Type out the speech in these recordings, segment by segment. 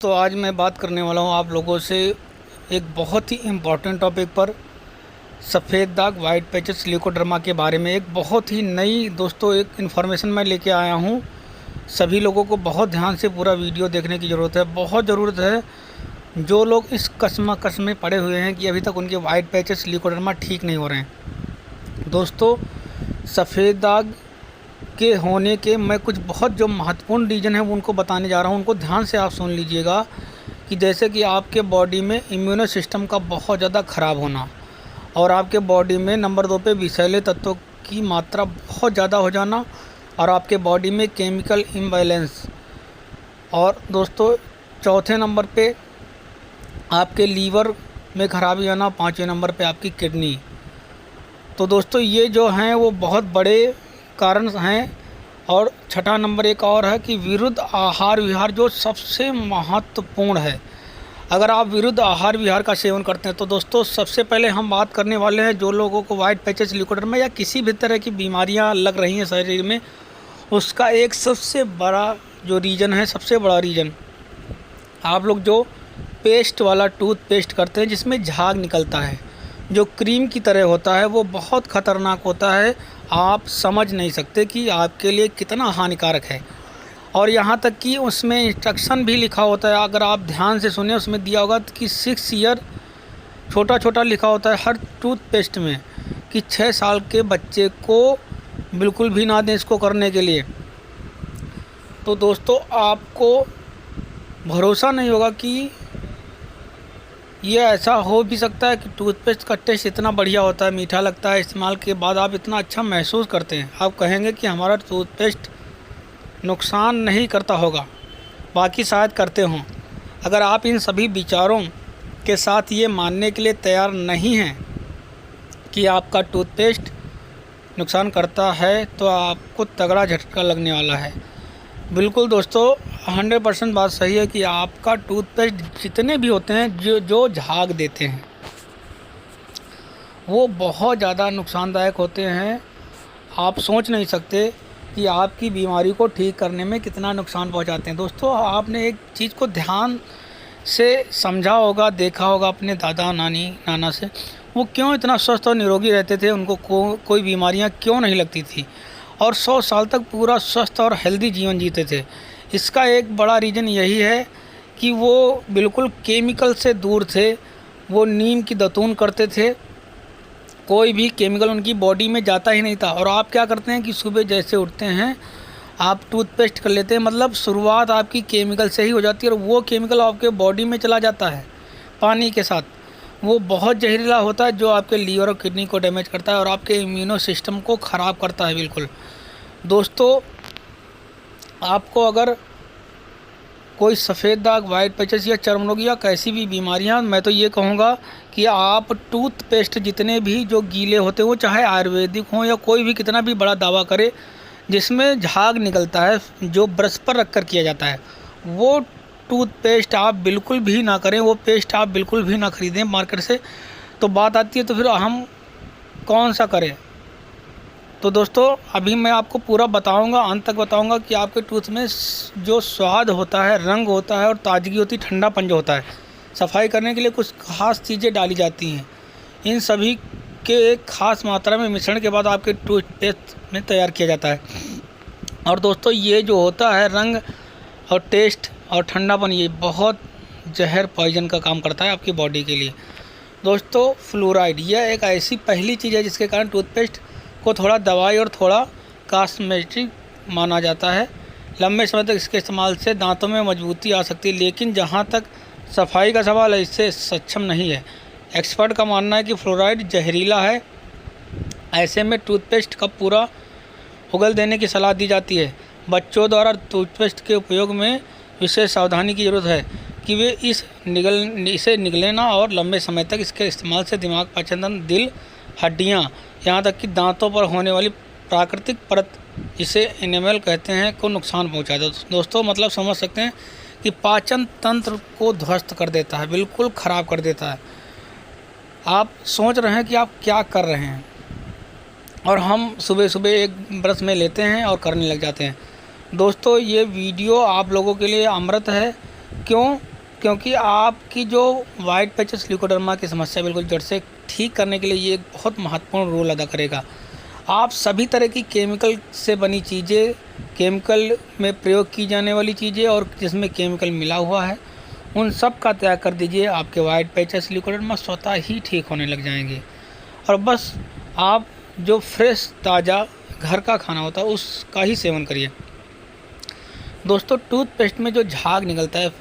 दोस्तों, आज मैं बात करने वाला हूँ आप लोगों से एक बहुत ही इम्पॉर्टेंट टॉपिक पर, सफ़ेद दाग वाइट पैचेस ल्यूकोडर्मा के बारे में। एक बहुत ही नई दोस्तों एक इन्फॉर्मेशन मैं लेके आया हूँ। सभी लोगों को बहुत ध्यान से पूरा वीडियो देखने की ज़रूरत है, बहुत ज़रूरत है। जो लोग इस कश्मकश में पड़े हुए हैं कि अभी तक उनके वाइट पैचेस ल्यूकोडर्मा ठीक नहीं हो रहे हैं। दोस्तों, सफ़ेद दाग के होने के मैं कुछ बहुत जो महत्वपूर्ण रीज़न है वो उनको बताने जा रहा हूँ। उनको ध्यान से आप सुन लीजिएगा कि जैसे कि आपके बॉडी में इम्यूनो सिस्टम का बहुत ज़्यादा ख़राब होना, और आपके बॉडी में नंबर 2 पे विषैले तत्वों की मात्रा बहुत ज़्यादा हो जाना, और आपके बॉडी में केमिकल इम्बैलेंस, और दोस्तों चौथे नंबर पे आपके लीवर में खराबी आना, 5वें नंबर पे आपकी किडनी। तो दोस्तों ये जो हैं वो बहुत बड़े कारण हैं। और छठा नंबर एक और है कि विरुद्ध आहार विहार, जो सबसे महत्वपूर्ण है। अगर आप विरुद्ध आहार विहार का सेवन करते हैं तो दोस्तों सबसे पहले हम बात करने वाले हैं जो लोगों को वाइट पैचेस ल्यूकोडर्मा या किसी भी तरह की बीमारियां लग रही हैं शरीर में, उसका एक सबसे बड़ा जो रीज़न है, सबसे बड़ा रीज़न, आप लोग जो पेस्ट वाला टूथपेस्ट करते हैं जिसमें झाग निकलता है, जो क्रीम की तरह होता है, वो बहुत ख़तरनाक होता है। आप समझ नहीं सकते कि आपके लिए कितना हानिकारक है। और यहाँ तक कि उसमें इंस्ट्रक्शन भी लिखा होता है, अगर आप ध्यान से सुने, उसमें दिया होगा कि 6 ईयर छोटा छोटा लिखा होता है हर टूथपेस्ट में, कि 6 साल के बच्चे को बिल्कुल भी ना दें इसको करने के लिए। तो दोस्तों आपको भरोसा नहीं होगा कि ये ऐसा हो भी सकता है कि टूथपेस्ट का टेस्ट इतना बढ़िया होता है, मीठा लगता है, इस्तेमाल के बाद आप इतना अच्छा महसूस करते हैं। आप कहेंगे कि हमारा टूथपेस्ट नुकसान नहीं करता होगा, बाकी शायद करते हों। अगर आप इन सभी विचारों के साथ ये मानने के लिए तैयार नहीं हैं कि आपका टूथपेस्ट नुकसान करता है, तो आपको तगड़ा झटका लगने वाला है। बिल्कुल दोस्तों, 100% बात सही है कि आपका टूथपेस्ट जितने भी होते हैं जो झाग देते हैं वो बहुत ज़्यादा नुकसानदायक होते हैं। आप सोच नहीं सकते कि आपकी बीमारी को ठीक करने में कितना नुकसान पहुंचाते हैं। दोस्तों, आपने एक चीज़ को ध्यान से समझा होगा, देखा होगा अपने दादा नाना से, वो क्यों इतना स्वस्थ और निरोगी रहते थे, उनको कोई बीमारियां क्यों नहीं लगती थी, और 100 साल तक पूरा स्वस्थ और हेल्दी जीवन जीते थे। इसका एक बड़ा रीज़न यही है कि वो बिल्कुल केमिकल से दूर थे। वो नीम की दतून करते थे, कोई भी केमिकल उनकी बॉडी में जाता ही नहीं था। और आप क्या करते हैं कि सुबह जैसे उठते हैं आप टूथपेस्ट कर लेते हैं, मतलब शुरुआत आपकी केमिकल से ही हो जाती है, और वो केमिकल आपके बॉडी में चला जाता है पानी के साथ। वो बहुत जहरीला होता है, जो आपके लीवर और किडनी को डैमेज करता है और आपके इम्यूनो सिस्टम को ख़राब करता है। बिल्कुल दोस्तों, आपको अगर कोई सफ़ेद दाग, वाइट पैचेस या चर्म रोग या कैसी भी बीमारियां, मैं तो ये कहूँगा कि आप टूथपेस्ट जितने भी जो गीले होते हैं, वो चाहे आयुर्वेदिक हों या कोई भी कितना भी बड़ा दावा करे, जिसमें झाग निकलता है, जो ब्रश पर रख कर किया जाता है, वो टूथपेस्ट आप बिल्कुल भी ना करें, वो पेस्ट आप बिल्कुल भी ना ख़रीदें मार्केट से। तो बात आती है तो फिर हम कौन सा करें? तो दोस्तों अभी मैं आपको पूरा बताऊंगा, अंत तक बताऊंगा कि आपके टूथ में जो स्वाद होता है, रंग होता है और ताजगी होती है, ठंडापन जो होता है, सफाई करने के लिए कुछ खास चीज़ें डाली जाती हैं। इन सभी के एक ख़ास मात्रा में मिश्रण के बाद आपके टूथपेस्ट में तैयार किया जाता है। और दोस्तों ये जो होता है रंग और टेस्ट और ठंडापन, ये बहुत जहर पॉइजन का काम करता है आपकी बॉडी के लिए। दोस्तों फ्लोराइड, यह एक ऐसी पहली चीज़ है जिसके कारण टूथपेस्ट को थोड़ा दवाई और थोड़ा कॉस्मेटिक माना जाता है। लंबे समय तक इसके इस्तेमाल से दांतों में मजबूती आ सकती है, लेकिन जहां तक सफाई का सवाल है, इससे सक्षम नहीं है। एक्सपर्ट का मानना है कि फ्लोराइड जहरीला है। ऐसे में टूथपेस्ट का पूरा उगल देने की सलाह दी जाती है। बच्चों द्वारा टूथपेस्ट के उपयोग में विशेष सावधानी की ज़रूरत है कि वे इसे निगलें ना, और लंबे समय तक इसके इस्तेमाल से दिमाग, पाचन तंत्र, दिल, हड्डियाँ, यहाँ तक कि दांतों पर होने वाली प्राकृतिक परत, जिसे एनेमल कहते हैं, को नुकसान पहुँचाता है। दोस्तों मतलब समझ सकते हैं कि पाचन तंत्र को ध्वस्त कर देता है, बिल्कुल ख़राब कर देता है। आप सोच रहे हैं कि आप क्या कर रहे हैं, और हम सुबह सुबह एक ब्रश में लेते हैं और करने लग जाते हैं। दोस्तों ये वीडियो आप लोगों के लिए अमृत है। क्यों? क्योंकि आपकी जो वाइट पैचेस ल्यूकोडर्मा की समस्या बिल्कुल जड़ से ठीक करने के लिए ये एक बहुत महत्वपूर्ण रोल अदा करेगा। आप सभी तरह की केमिकल से बनी चीज़ें, केमिकल में प्रयोग की जाने वाली चीज़ें और जिसमें केमिकल मिला हुआ है, उन सब का त्याग कर दीजिए। आपके वाइट पैचेस ल्यूकोडर्मा स्वतः ही ठीक होने लग जाएंगे। और बस आप जो फ्रेश ताज़ा घर का खाना होता है उसका ही सेवन करिए। दोस्तों, टूथपेस्ट में जो झाग निकलता है,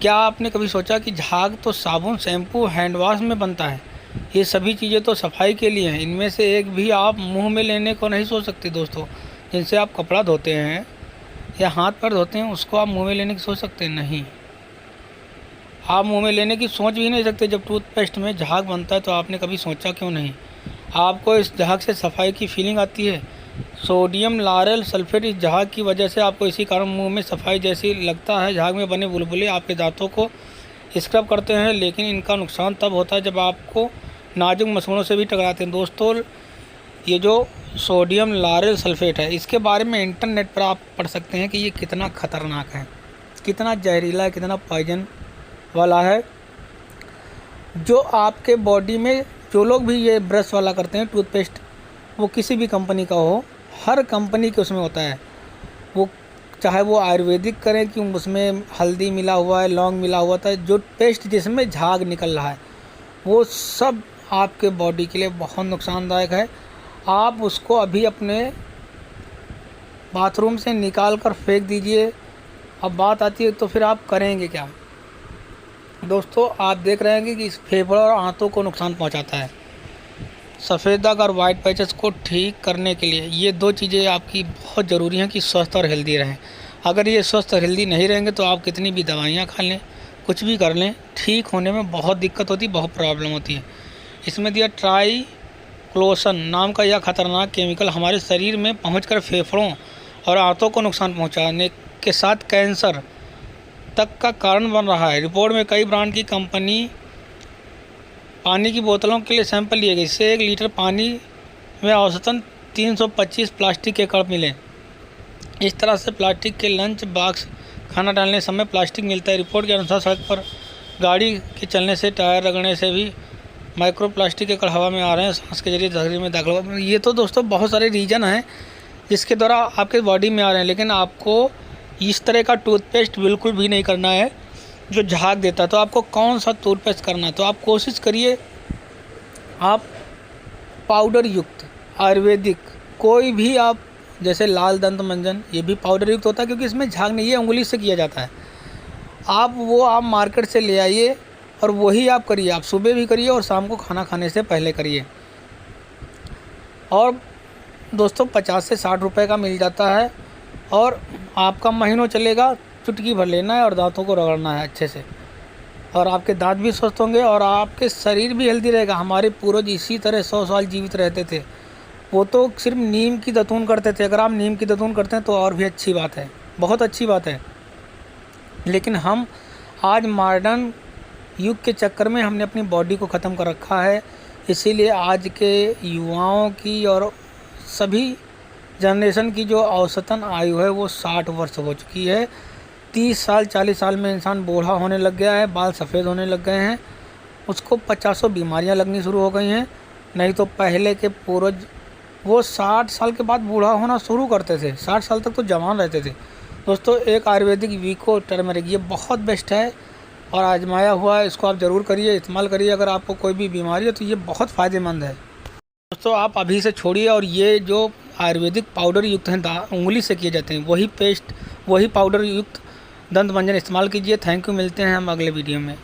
क्या आपने कभी सोचा कि झाग तो साबुन, शैम्पू, हैंड वॉश में बनता है। ये सभी चीज़ें तो सफाई के लिए हैं। इनमें से एक भी आप मुंह में लेने को नहीं सोच सकते दोस्तों। जिनसे आप कपड़ा धोते हैं या हाथ पैर धोते हैं, उसको आप मुंह में लेने की सोच सकते हैं? नहीं, आप मुंह में लेने की सोच भी नहीं सकते। जब टूथपेस्ट में झाग बनता है तो आपने कभी सोचा क्यों नहीं? आपको इस झाग से सफाई की फीलिंग आती है। सोडियम लारेल सल्फेट इस झाग की वजह से आपको इसी कारण मुंह में सफाई जैसी लगता है। झाग में बने बुलबुले आपके दांतों को स्क्रब करते हैं, लेकिन इनका नुकसान तब होता है जब आपको नाजुक मसूड़ों से भी टकराते हैं। दोस्तों, ये जो सोडियम लारेल सल्फेट है, इसके बारे में इंटरनेट पर आप पढ़ सकते हैं कि ये कितना ख़तरनाक है, कितना जहरीला है, कितना पॉइजन वाला है। जो आपके बॉडी में, जो लोग भी ये ब्रश वाला करते हैं टूथपेस्ट, वो किसी भी कंपनी का हो, हर कंपनी के उसमें होता है। वो चाहे वो आयुर्वेदिक करें कि उसमें हल्दी मिला हुआ है, लौंग मिला हुआ था, जो पेस्ट जिसमें झाग निकल रहा है वो सब आपके बॉडी के लिए बहुत नुकसानदायक है। आप उसको अभी अपने बाथरूम से निकाल कर फेंक दीजिए। अब बात आती है तो फिर आप करेंगे क्या? दोस्तों, आप देख रहे हैं कि इस फेफड़ों और आंतों को नुकसान पहुंचाता है। सफ़ेद दाग और वाइट पैचेस को ठीक करने के लिए ये दो चीज़ें आपकी बहुत ज़रूरी हैं कि स्वस्थ और हेल्दी रहें। अगर ये स्वस्थ और हेल्दी नहीं रहेंगे तो आप कितनी भी दवाइयाँ खा लें, कुछ भी कर लें, ठीक होने में बहुत दिक्कत होती है, बहुत प्रॉब्लम होती है। इसमें दिया ट्राइक्लोसन नाम का यह खतरनाक केमिकल हमारे शरीर में पहुंचकर फेफड़ों और आंतों को नुकसान पहुंचाने के साथ कैंसर तक का कारण बन रहा है। रिपोर्ट में कई ब्रांड की कंपनी पानी की बोतलों के लिए सैंपल लिए गए। इससे 1 लीटर पानी में औसतन 325 प्लास्टिक के कण मिले। इस तरह से प्लास्टिक के लंच बॉक्स, खाना डालने समय प्लास्टिक मिलता है। रिपोर्ट के अनुसार सड़क पर गाड़ी के चलने से, टायर रगड़ने से भी माइक्रो प्लास्टिक के कण हवा में आ रहे हैं, सांस के जरिए शरीर में दाखिल हो। ये तो दोस्तों बहुत सारे रीजन हैं जिसके द्वारा आपके बॉडी में आ रहे हैं, लेकिन आपको इस तरह का टूथपेस्ट बिल्कुल भी नहीं करना है जो झाग देता है। तो आपको कौन सा टूथपेस्ट करना है? तो आप कोशिश करिए, आप पाउडर युक्त आयुर्वेदिक कोई भी, आप जैसे लाल दंत मंजन, ये भी पाउडर युक्त होता है क्योंकि इसमें झाग नहीं, ये उंगली से किया जाता है। आप मार्केट से ले आइए और वही आप करिए। आप सुबह भी करिए और शाम को खाना खाने से पहले करिए। और दोस्तों, 50 से 60 रुपए का मिल जाता है और आपका महीनों चलेगा। चुटकी भर लेना है और दांतों को रगड़ना है अच्छे से, और आपके दांत भी स्वस्थ होंगे और आपके शरीर भी हेल्दी रहेगा। हमारे पूर्वज इसी तरह 100 साल जीवित रहते थे। वो तो सिर्फ नीम की दतून करते थे। अगर आप नीम की दतून करते हैं तो और भी अच्छी बात है, बहुत अच्छी बात है। लेकिन हम आज मॉडर्न युग के चक्कर में हमने अपनी बॉडी को ख़त्म कर रखा है। इसीलिए आज के युवाओं की और सभी जनरेशन की जो औसतन आयु है वो 60 वर्ष हो चुकी है। 30 साल 40 साल में इंसान बूढ़ा होने लग गया है, बाल सफ़ेद होने लग गए हैं, उसको 50 बीमारियां लगनी शुरू हो गई हैं। नहीं तो पहले के पूर्वज वो 60 साल के बाद बूढ़ा होना शुरू करते थे, 60 साल तक तो जवान रहते थे। दोस्तों, एक आयुर्वेदिक वीको टर्मरिक, ये बहुत बेस्ट है और आजमाया हुआ है। इसको आप ज़रूर करिए, इस्तेमाल करिए। अगर आपको कोई भी बीमारी है तो ये बहुत फ़ायदेमंद है। दोस्तों, आप अभी से छोड़िए और ये जो आयुर्वेदिक पाउडर युक्त हैं, उंगली से किए जाते हैं, वही पेस्ट, वही पाउडर युक्त दंत मंजन इस्तेमाल कीजिए। Thank you. मिलते हैं हम अगले वीडियो में।